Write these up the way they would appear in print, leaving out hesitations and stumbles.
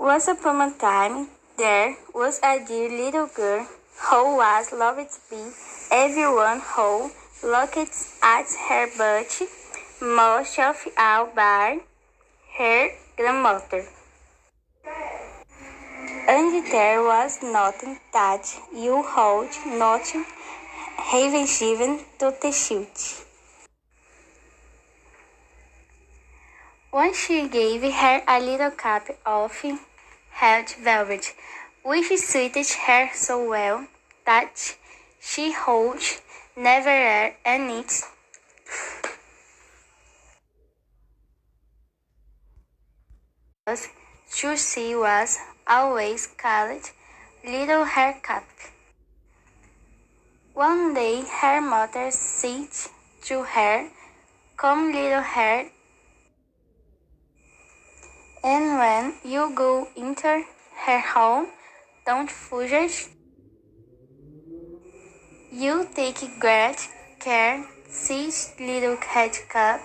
Once upon a time, there was a dear little girl who was loved by everyone who looked at her, but most of all by her grandmother. And there was nothing that you hold not having given to the shield. Once she gave her a little cap of red velvet, which suited her so well that she would never wear it. She was always called Little Hair Cap. One day her mother said to her, "Come, little hair, and when you go into her home, don't forget. You take great care," said little cat cup.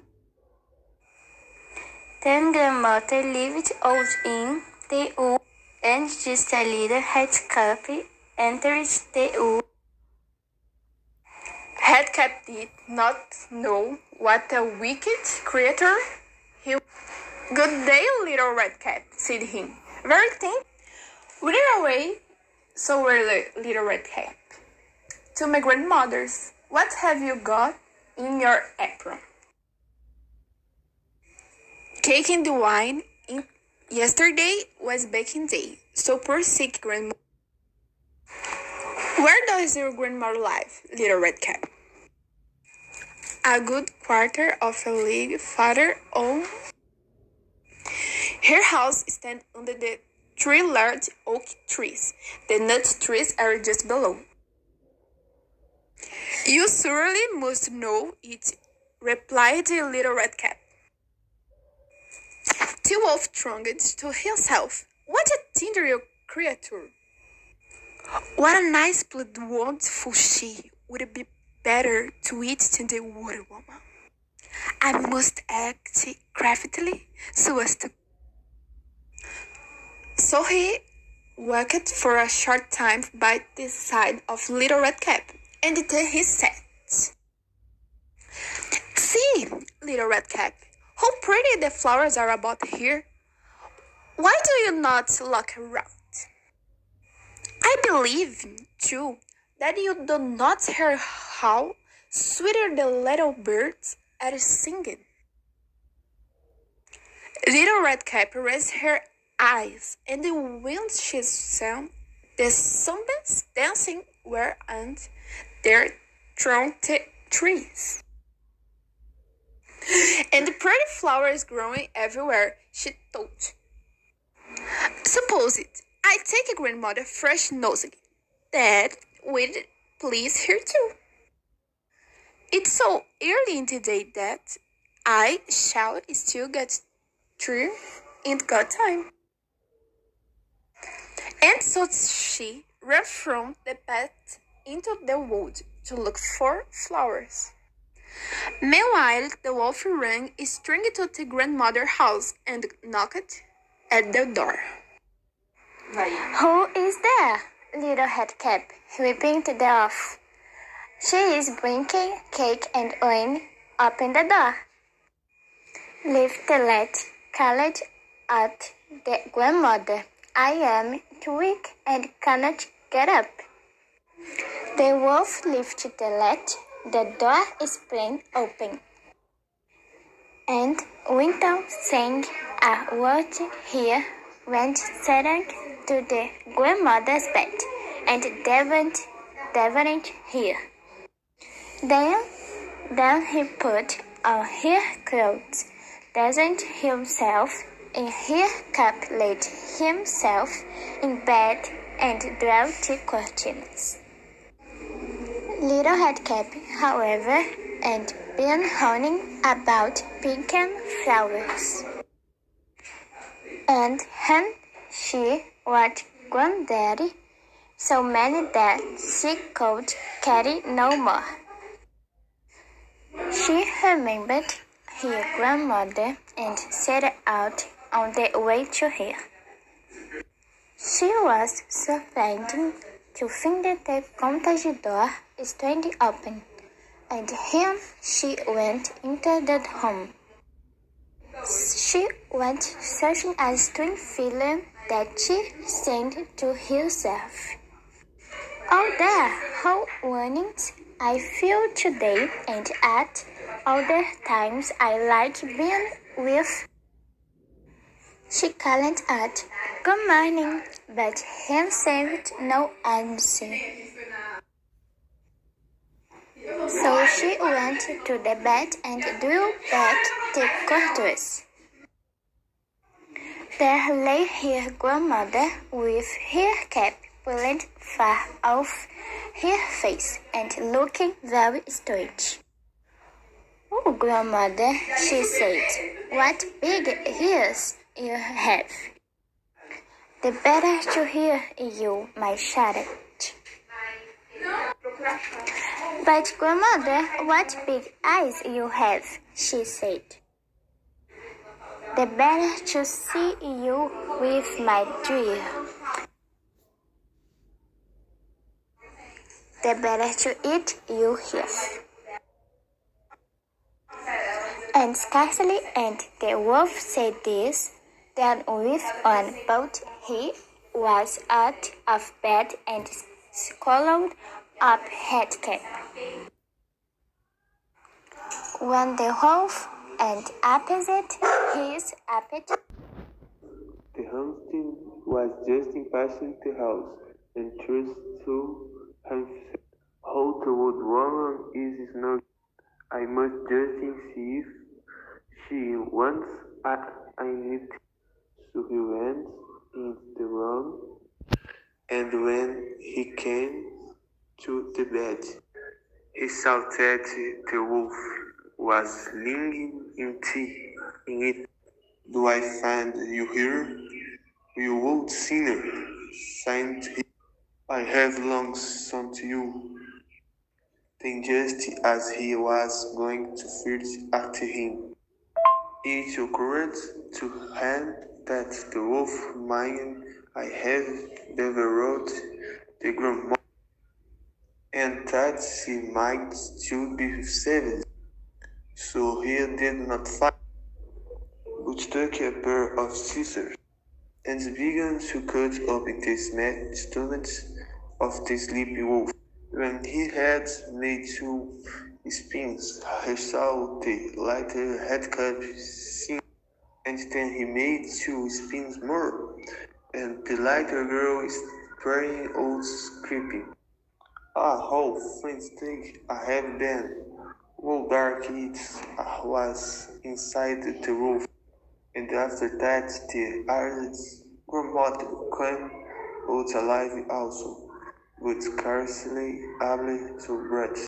Then grandmother lived out in the wood, and just a little red cup entered the wood. Redcap did not know what a wicked creature he was. "Good day, little Redcap," said he. "Very thin. Whither away so early, little Redcap?" "To my grandmother's. What have you got in your apron?" "Cake and the wine. Yesterday was baking day, so poor sick grandmother." "Where does your grandmother live, little Redcap?" "A good quarter of a league farther on. Her house stands under the 3 large oak trees. The nut trees are just below." "You surely must know it," replied the little Redcap. The wolf thronged to himself. "What a tender creature! What a nice blood wonderful she would be better to eat than the water woman. I must act craftily so as to..." So he walked for a short time by the side of Little Redcap, and then he said, "See, Little Redcap, how pretty the flowers are about here. Why do you not look around? I believe, too, that you do not hear how sweeter the little birds are singing." Little Redcap raised her eyes, and when she saw the sunbeams dancing were on their trunk trees, and the pretty flowers growing everywhere, she thought, "Suppose I take a grandmother fresh nosegay. That would please her too. It's so early in the day that I shall still get through in good time." And so she ran from the path into the wood to look for flowers. Meanwhile, the wolf ran straight to the grandmother's house and knocked at the door. "Who is there?" little Redcap repeated the wolf. "She is bringing cake and wine. Open the door." Leave the lad called out the grandmother. "I am too weak and cannot get up." The wolf lifted the lad. The door sprang open, and went down, saying a word. He went straight to the grandmother's bed, and devoured her. Then he put on her clothes, dressed himself in her cap, laid himself in bed, and drew the curtains. Little Redcap, however, and began running about picking flowers. And when she watched Granddaddy, so many that she could carry no more, she remembered her grandmother and set out on the way to her. She was so frightened to find the cottage door standing open, and then she went into the home. She went searching a strange feeling that she said to herself. Oh, there, how wonderful I feel today, and at other times I like being with. She called out, "Good morning," but he received no answer. So she went to the bed and drew back the curtains. There lay her grandmother with her cap pulled far off her face and looking very strange. "Oh, grandmother," she said, "what big ears you have. The better to hear you, my child." "But grandmother, what big eyes you have," she said. "The better to see you with, my dear. The better to eat you here." And scarcely had the wolf said this, than with one bolt he was out of bed and swallowed up Headcap. When the wolf and appeased his appetite, The huntsman was just passing the house, and trust to himself, "How the old woman is snoring. I must just see if she wants anything." So he went into the room, and when he came to the bed, he saw that the wolf was lying in it. "Do I find you here, you old sinner?" sighed he. "I have long sought you." Then, just as he was going to flit after him, it occurred to him that the wolf might I have devoured the grandmother, and that she might still be saved. So he did not fight, but took a pair of scissors and began to cut open the stomach of the sleepy wolf. When he had made 2 spins, he saw the lighter Headcap sink, and then he made 2 spins more, and the little girl sprang out screaming. "Ah, how frantic I have been! How dark it was inside the wolf!" And after that the Ireland's grandmother came out alive also, but scarcely able to breathe.